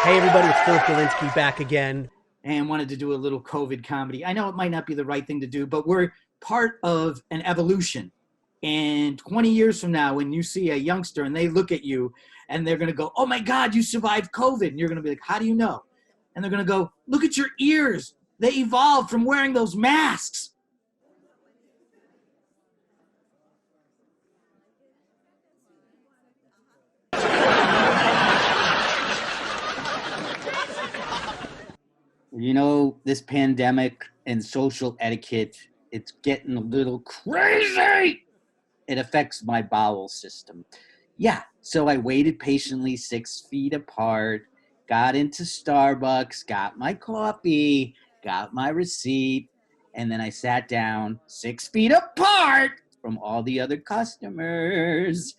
Hey everybody, it's Philip Galinsky back again. And wanted to do a little COVID comedy. I know it might not be the right thing to do, but we're part of an evolution. And 20 years from now, when you see a youngster and they look at you and they're going to go, oh my God, you survived COVID. And you're going to be like, how do you know? And they're going to go, look at your ears. They evolved from wearing those masks. You know, this pandemic and social etiquette, it's getting a little crazy. It affects my bowel system. Yeah, so I waited patiently 6 feet apart, got into Starbucks, got my coffee, got my receipt, and then I sat down 6 feet apart from all the other customers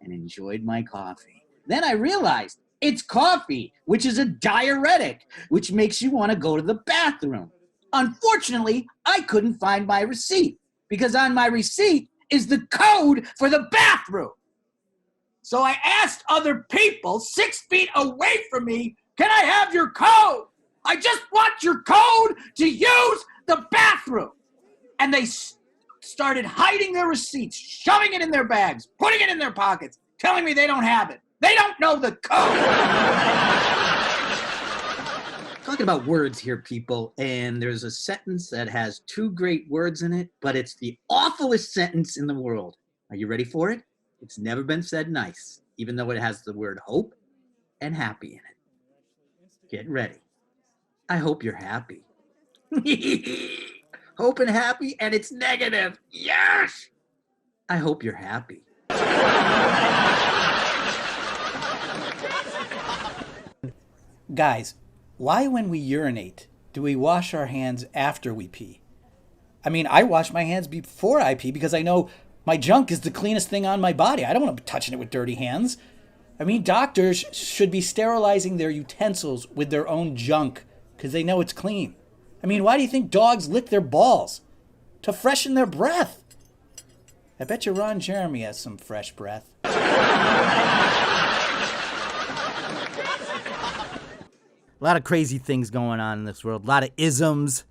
and enjoyed my coffee. Then I realized it's coffee, which is a diuretic, which makes you want to go to the bathroom. Unfortunately, I couldn't find my receipt because on my receipt is the code for the bathroom. So I asked other people 6 feet away from me, can I have your code? I just want your code to use the bathroom. And they started hiding their receipts, shoving it in their bags, putting it in their pockets, telling me they don't have it. They don't know the code. Talking about words here, people, and there's a sentence that has 2 great words in it, but it's the awfulest sentence in the world. Are you ready for it? It's never been said nice, even though it has the word hope and happy in it. Get ready. I hope you're happy. Hope and happy, and it's negative. Yes! I hope you're happy. Guys, why when we urinate do we wash our hands after we pee? I mean, I wash my hands before I pee because I know my junk is the cleanest thing on my body. I don't want to be touching it with dirty hands. I mean, doctors should be sterilizing their utensils with their own junk because they know it's clean. I mean, why do you think dogs lick their balls? To freshen their breath. I bet you Ron Jeremy has some fresh breath. A lot of crazy things going on in this world. A lot of isms,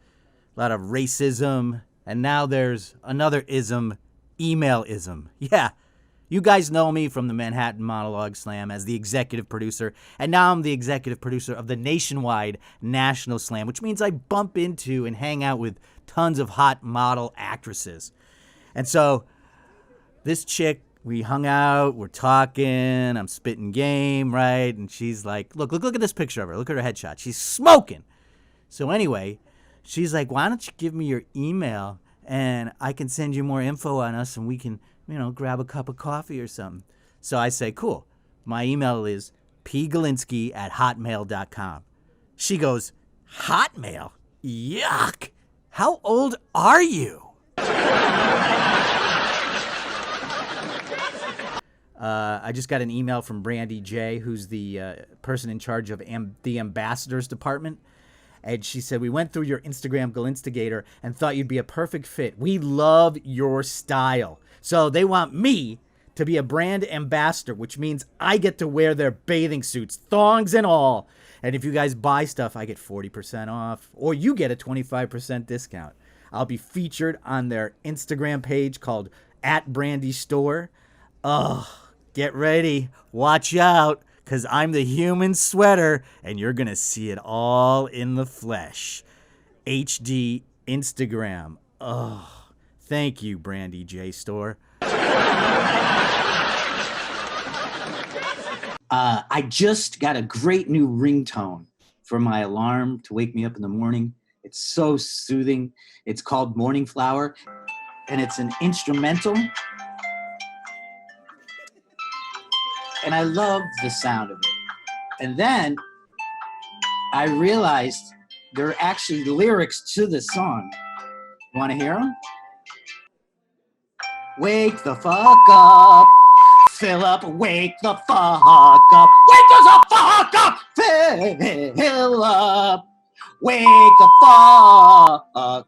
a lot of racism, and now there's another ism, email-ism. Yeah, you guys know me from the Manhattan Monologue Slam as the executive producer, and now I'm the executive producer of the nationwide National Slam, which means I bump into and hang out with tons of hot model actresses. And so this chick, we hung out, we're talking, I'm spitting game, right? And she's like, look at this picture of her. Look at her headshot. She's smoking. So anyway, she's like, why don't you give me your email and I can send you more info on us and we can, grab a cup of coffee or something. So I say, cool. My email is pgalinsky@hotmail.com. She goes, Hotmail? Yuck. How old are you? I just got an email from Brandy J, who's the person in charge of the ambassadors department. And she said, we went through your Instagram Galinstigator and thought you'd be a perfect fit. We love your style. So they want me to be a brand ambassador, which means I get to wear their bathing suits, thongs and all. And if you guys buy stuff, I get 40% off, or you get a 25% discount. I'll be featured on their Instagram page called @BrandyStore. Oh, get ready. Watch out, because I'm the human sweater, and you're going to see it all in the flesh. HD Instagram. Oh, thank you, Brandy J Store. I just got a great new ringtone for my alarm to wake me up in the morning. It's so soothing. It's called Morning Flower, and it's an instrumental. And I love the sound of it. And then I realized there are actually lyrics to the song. You want to hear them? Wake the fuck up. Fill up, wake the fuck up. Wake the fuck up. Fill up. Wake the fuck up.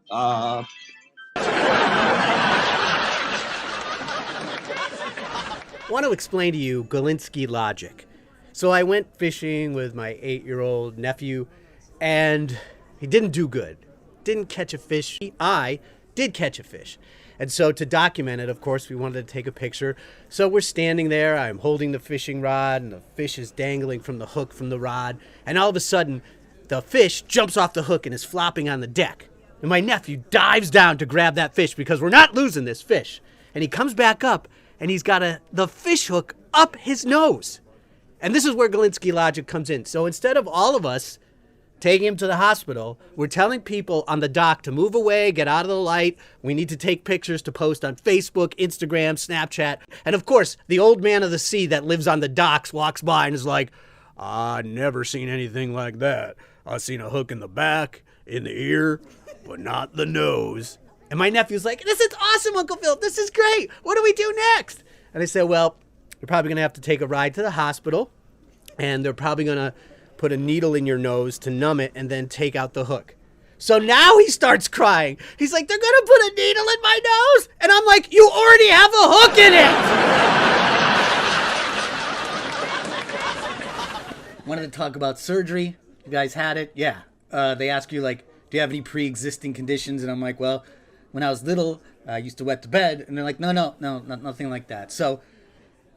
I want to explain to you Galinsky logic. So I went fishing with my 8-year-old nephew, and he didn't do good. Didn't catch a fish. I did catch a fish. And so to document it, of course, we wanted to take a picture. So we're standing there. I'm holding the fishing rod, and the fish is dangling from the hook from the rod. And all of a sudden, the fish jumps off the hook and is flopping on the deck. And my nephew dives down to grab that fish because we're not losing this fish. And he comes back up, and he's got the fish hook up his nose. And this is where Galinsky logic comes in. So instead of all of us taking him to the hospital, we're telling people on the dock to move away, get out of the light. We need to take pictures to post on Facebook, Instagram, Snapchat. And of course, the old man of the sea that lives on the docks walks by and is like, I never seen anything like that. I seen a hook in the back, in the ear, but not the nose. And my nephew's like, this is awesome, Uncle Phil. This is great. What do we do next? And I said, well, you're probably going to have to take a ride to the hospital, and they're probably going to put a needle in your nose to numb it and then take out the hook. So now he starts crying. He's like, they're going to put a needle in my nose? And I'm like, you already have a hook in it. Wanted to talk about surgery. You guys had it? Yeah. They ask you, like, do you have any pre-existing conditions? And I'm like, well, when I was little, I used to wet the bed. And they're like, no, nothing like that. So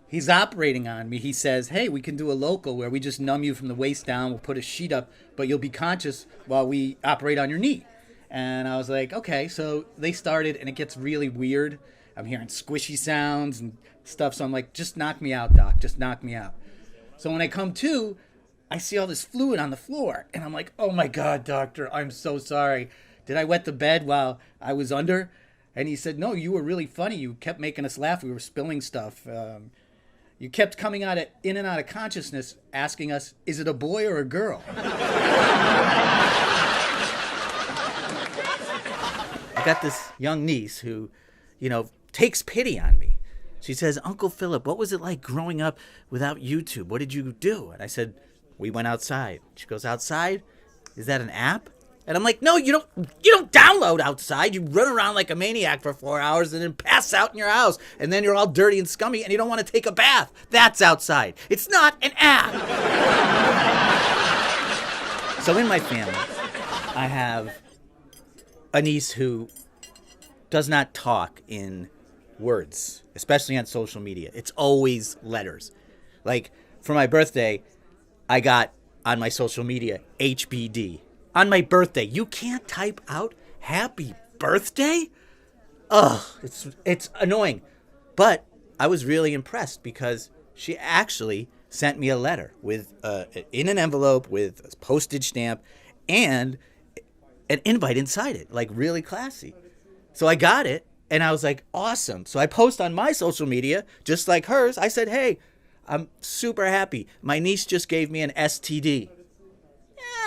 he's operating on me. He says, hey, we can do a local where we just numb you from the waist down. We'll put a sheet up, but you'll be conscious while we operate on your knee. And I was like, okay. So they started, and it gets really weird. I'm hearing squishy sounds and stuff. So I'm like, just knock me out, doc. Just knock me out. So when I come to, I see all this fluid on the floor. And I'm like, oh, my God, doctor, I'm so sorry. Did I wet the bed while I was under? And he said, no, you were really funny. You kept making us laugh. We were spilling stuff. You kept coming in and out of consciousness, asking us, is it a boy or a girl? I got this young niece who, takes pity on me. She says, Uncle Philip, what was it like growing up without YouTube? What did you do? And I said, we went outside. She goes, outside? Is that an app? And I'm like, no, you don't download outside. You run around like a maniac for 4 hours and then pass out in your house. And then you're all dirty and scummy and you don't want to take a bath. That's outside. It's not an app. So in my family, I have a niece who does not talk in words, especially on social media. It's always letters. Like, for my birthday, I got on my social media, HBD. On my birthday, you can't type out happy birthday? Ugh, it's annoying. But I was really impressed because she actually sent me a letter with in an envelope with a postage stamp and an invite inside it, like really classy. So I got it and I was like, awesome. So I post on my social media, just like hers. I said, hey, I'm super happy. My niece just gave me an STD.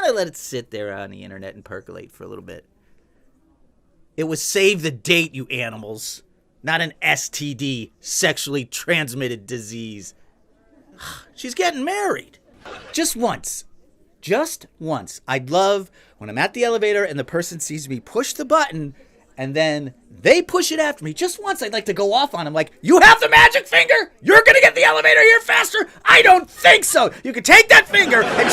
And I let it sit there on the internet and percolate for a little bit. It was save the date, you animals. Not an STD, sexually transmitted disease. She's getting married. Just once. I'd love when I'm at the elevator and the person sees me push the button and then they push it after me. Just once, I'd like to go off on them like, you have the magic finger? You're going to get the elevator here faster? I don't think so. You can take that finger and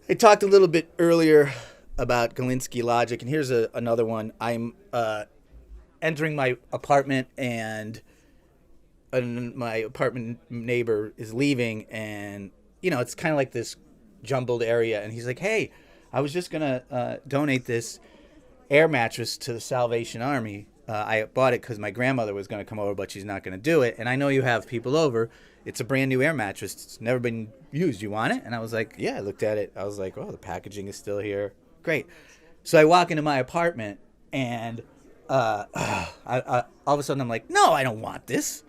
I talked a little bit earlier about Galinsky logic, and here's another one. I'm entering my apartment, and my apartment neighbor is leaving, and, it's kind of like this jumbled area, and he's like, hey, I was just going to donate this air mattress to the Salvation Army. I bought it because my grandmother was going to come over, but she's not going to do it. And I know you have people over. It's a brand new air mattress. It's never been used. You want it? And I was like, yeah, I looked at it. I was like, oh, the packaging is still here. Great. So I walk into my apartment and all of a sudden I'm like, no, I don't want this.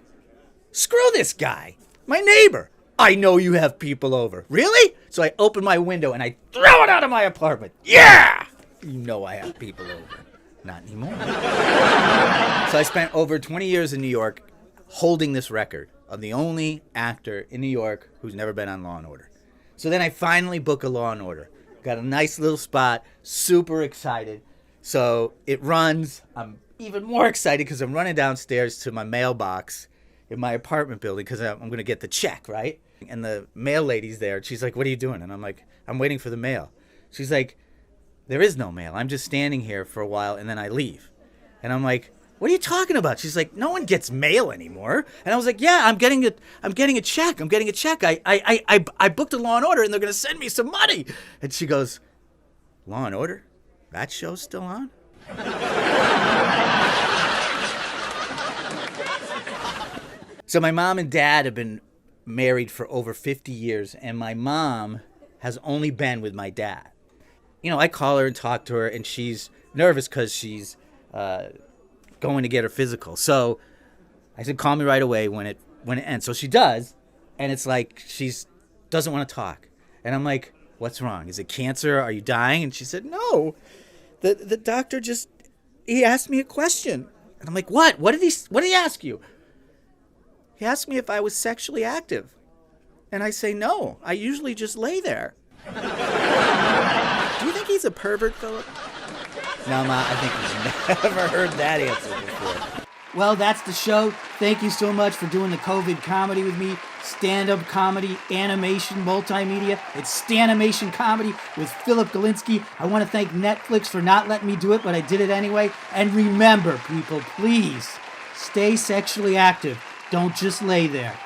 Screw this guy. My neighbor. I know you have people over. Really? So I open my window and I throw it out of my apartment. Yeah! You know I have people over. Not anymore. So I spent over 20 years in New York holding this record of the only actor in New York who's never been on Law & Order. So then I finally book a Law & Order. Got a nice little spot. Super excited. So it runs. I'm even more excited because I'm running downstairs to my mailbox. in my apartment building because I'm going to get the check, right? And the mail lady's there. And she's like, what are you doing? And I'm like, I'm waiting for the mail. She's like, there is no mail. I'm just standing here for a while and then I leave. And I'm like, what are you talking about? She's like, no one gets mail anymore. And I was like, yeah, I'm getting a check. I'm getting a check. I booked a Law and Order and they're going to send me some money. And she goes, Law and Order? That show's still on? So my mom and dad have been married for over 50 years, and my mom has only been with my dad. You know, I call her and talk to her, and she's nervous because she's going to get her physical. So I said, call me right away when it ends. So she does, and it's like she's doesn't want to talk. And I'm like, what's wrong? Is it cancer? Are you dying? And she said, no. The doctor he asked me a question. And I'm like, what? What did he ask you? He asked me if I was sexually active. And I say, no, I usually just lay there. Do you think he's a pervert, Philip? No, Ma, I think he's never heard that answer before. Well, that's the show. Thank you so much for doing the COVID comedy with me. Stand-up comedy, animation, multimedia. It's STANIMATION COMEDY with Philip Galinsky. I want to thank Netflix for not letting me do it, but I did it anyway. And remember, people, please, stay sexually active. Don't just lay there.